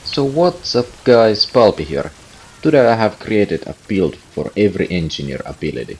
So what's up guys, Palpy here. Today I have created a build for every engineer ability.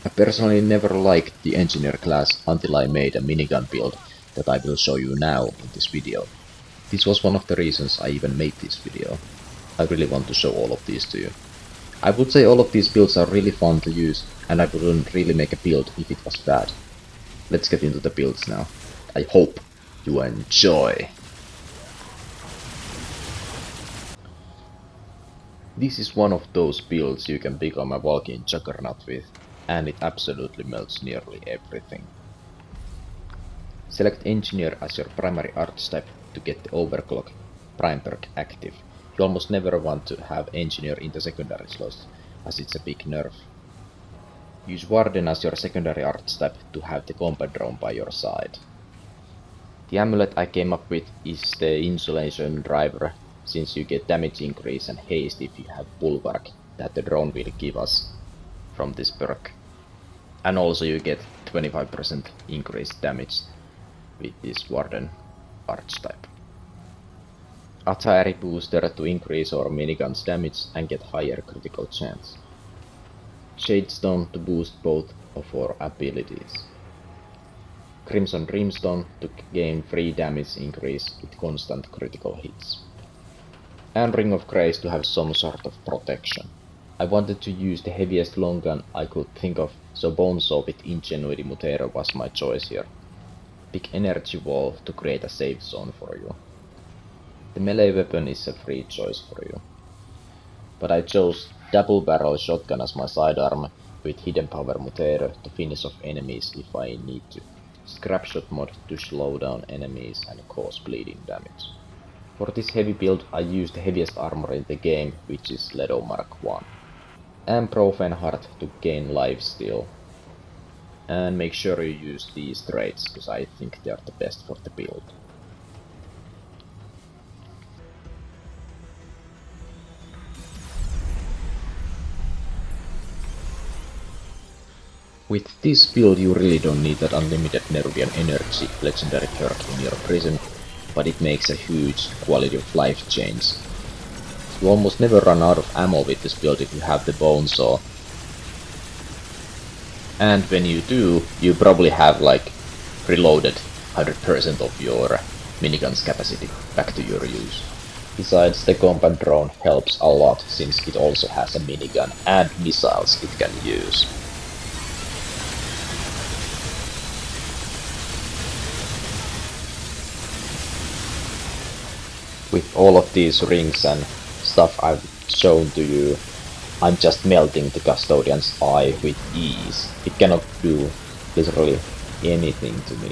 I personally never liked the engineer class until I made a minigun build that I will show you now in this video. This was one of the reasons I even made this video. I really want to show all of these to you. I would say all of these builds are really fun to use, and I wouldn't really make a build if it was bad. Let's get into the builds now. I hope you enjoy! This is one of those builds you can become a walking juggernaut with, and it absolutely melts nearly everything. Select Engineer as your primary archetype to get the Overclock Prime perk active. You almost never want to have Engineer in the secondary slots, as it's a big nerf. Use Warden as your secondary archetype to have the combat drone by your side. The amulet I came up with is the Insulation Driver, since you get damage increase and haste if you have Bulwark that the drone will give us from this perk. And also you get 25% increased damage with this Warden archetype. Artillery booster to increase our minigun's damage and get higher critical chance. Shadestone to boost both of our abilities. Crimson Dreamstone to gain free damage increase with constant critical hits. And Ring of Grace to have some sort of protection. I wanted to use the heaviest long gun I could think of, so Bonesaw with Ingenuity Mutero was my choice here. Pick Energy Wall to create a safe zone for you. The melee weapon is a free choice for you. But I chose Double Barrel Shotgun as my sidearm with Hidden Power Mutero to finish off enemies if I need to. Scrapshot mod to slow down enemies and cause bleeding damage. For this heavy build I used the heaviest armor in the game, which is Ledo Mark 1. And Profane Heart to gain lifesteal. And make sure you use these traits, because I think they are the best for the build. With this build you really don't need that unlimited Nerubian energy legendary perk in your prison, but it makes a huge quality of life change. You almost never run out of ammo with this build if you have the Bonesaw. And when you do, you probably have like reloaded 100% of your minigun's capacity back to your use. Besides, the combat drone helps a lot since it also has a minigun and missiles it can use. With all of these rings and stuff I've shown to you, I'm just melting the Custodian's eye with ease. It cannot do literally anything to me.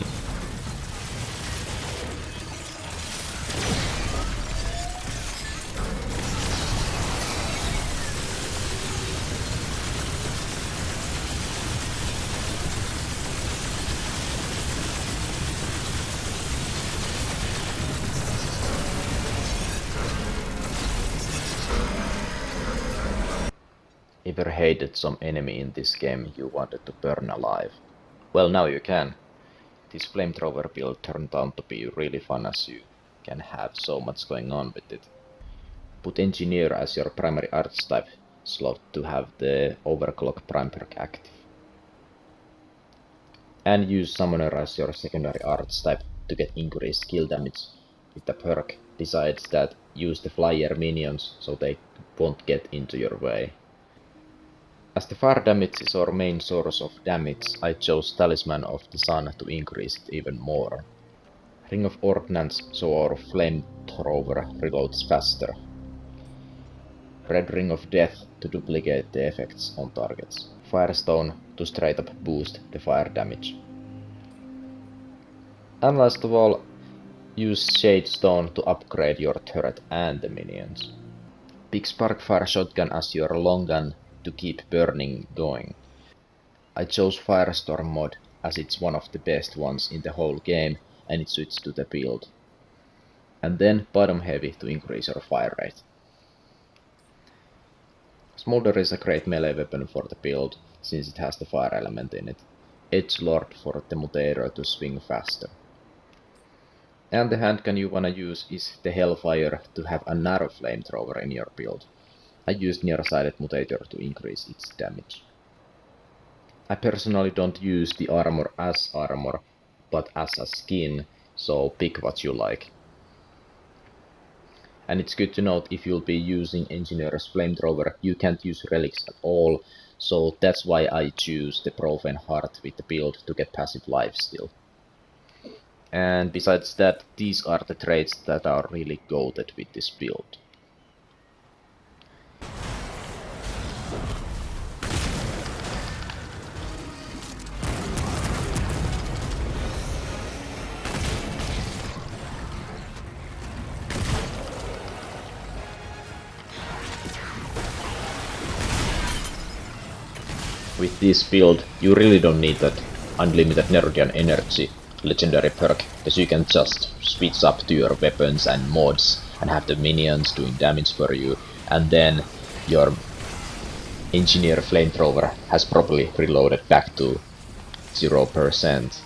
Ever hated some enemy in this game you wanted to burn alive? Well, now you can. This Flamethrower build turned out to be really fun as you can have so much going on with it. Put Engineer as your primary archetype slot to have the Overclock Prime perk active. And use Summoner as your secondary archetype to get increased kill damage with the perk. Besides that, use the flyer minions so they won't get into your way. As the fire damage is our main source of damage, I chose Talisman of the Sun to increase it even more. Ring of Ordnance so our Flamethrower reloads faster. Red Ring of Death to duplicate the effects on targets. Firestone to straight up boost the fire damage. And last of all, use Shadestone to upgrade your turret and the minions. Pick Sparkfire Shotgun as your long gun to keep burning going. I chose Firestorm mod as it's one of the best ones in the whole game and it suits to the build. And then bottom heavy to increase your fire rate. Smolder is a great melee weapon for the build since it has the fire element in it. Edgelord for the Mutero to swing faster. And the handgun you wanna use is the Hellfire to have a narrow Flamethrower in your build. I used nearsighted mutator to increase its damage. I personally don't use the armor as armor, but as a skin, so pick what you like. And it's good to note, if you'll be using Engineer's Flamethrower, you can't use relics at all, so that's why I choose the Profane Heart with the build to get passive lifesteal. And besides that, these are the traits that are really goated with this build. With this build, you really don't need that unlimited Nerudian energy legendary perk, because you can just switch up to your weapons and mods and have the minions doing damage for you, and then your Engineer Flamethrower has probably reloaded back to 0%.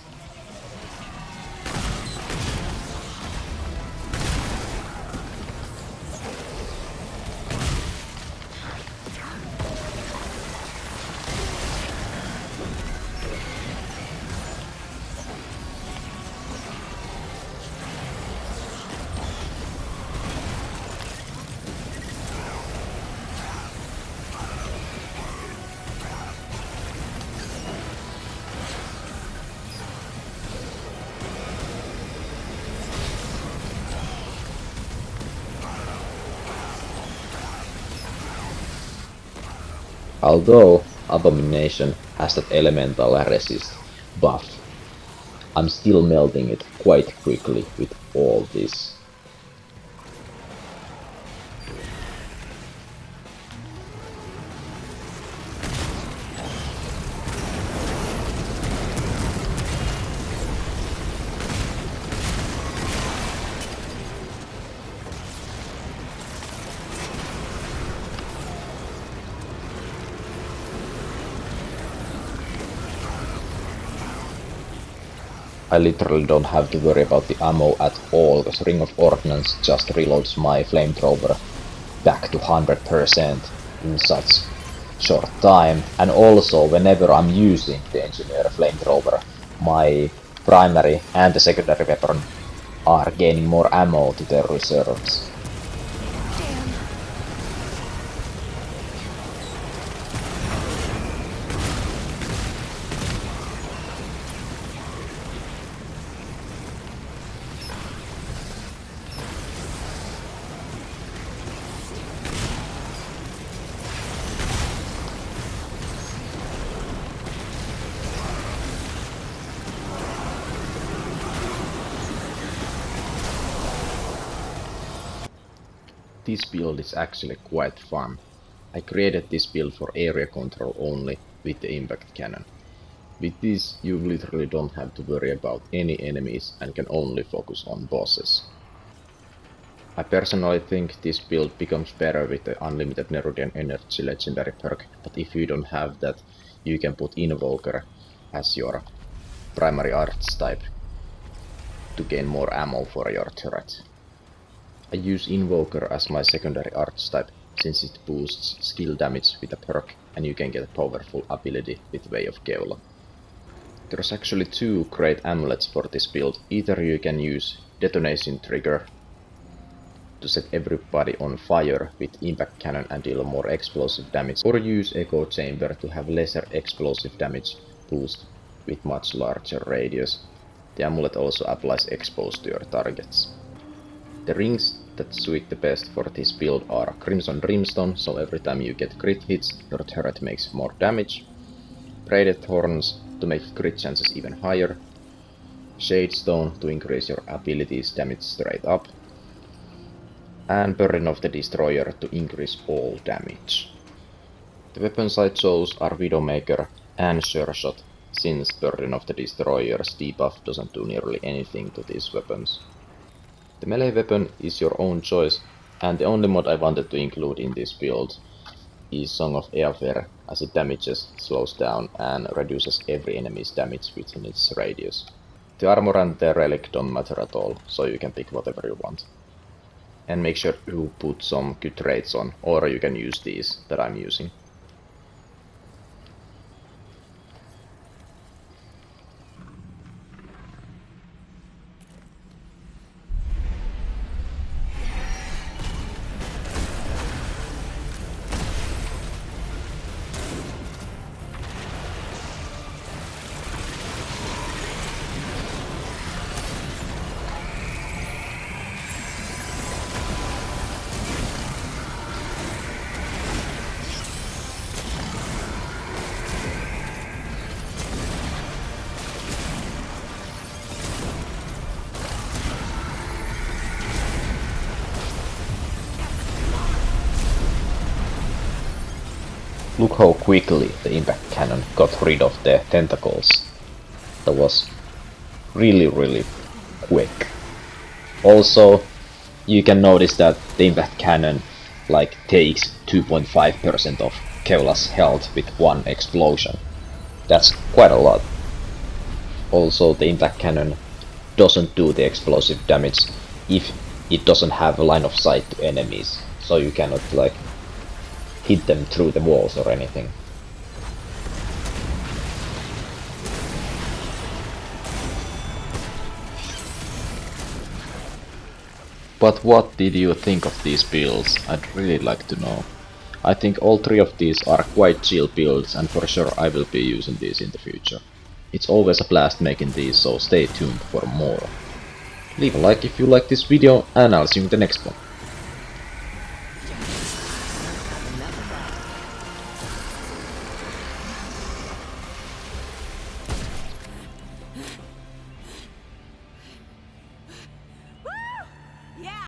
Although Abomination has that elemental resist buff, I'm still melting it quite quickly with all this. I literally don't have to worry about the ammo at all, because Ring of Ordnance just reloads my Flamethrower back to 100% in such short time, and also whenever I'm using the Engineer Flamethrower, my primary and the secondary weapon are gaining more ammo to their reserves. This build is actually quite fun. I created this build for area control only with the impact cannon. With this, you literally don't have to worry about any enemies and can only focus on bosses. I personally think this build becomes better with the unlimited Nerudian energy legendary perk, but if you don't have that, you can put Invoker as your primary arts type to gain more ammo for your turret. I use Invoker as my secondary archetype, since it boosts skill damage with a perk, and you can get a powerful ability with Way of Keula. There's actually two great amulets for this build. Either you can use Detonation Trigger to set everybody on fire with Impact Cannon and deal more explosive damage, or use Echo Chamber to have lesser explosive damage boost with much larger radius. The amulet also applies expose to your targets. The rings that suit the best for this build are Crimson Brimstone, so every time you get crit hits, your turret makes more damage. Braided Horns to make crit chances even higher. Shadestone to increase your abilities damage straight up. And Burden of the Destroyer to increase all damage. The weapons I chose are Widowmaker and Sureshot, since Burden of the Destroyer's debuff doesn't do nearly anything to these weapons. The melee weapon is your own choice, and the only mod I wanted to include in this build is Song of Eofer, as it slows down, and reduces every enemy's damage within its radius. The armor and the relic don't matter at all, so you can pick whatever you want. And make sure you put some good rates on, or you can use these that I'm using. Look how quickly the impact cannon got rid of the tentacles. That was really quick. Also, you can notice that the impact cannon takes 2.5% of Keula's health with one explosion. That's quite a lot. Also, the impact cannon doesn't do the explosive damage if it doesn't have a line of sight to enemies, so you cannot hit them through the walls or anything. But what did you think of these builds? I'd really like to know. I think all three of these are quite chill builds, and for sure I will be using these in the future. It's always a blast making these, so stay tuned for more. Leave a like if you like this video, and I'll see you in the next one.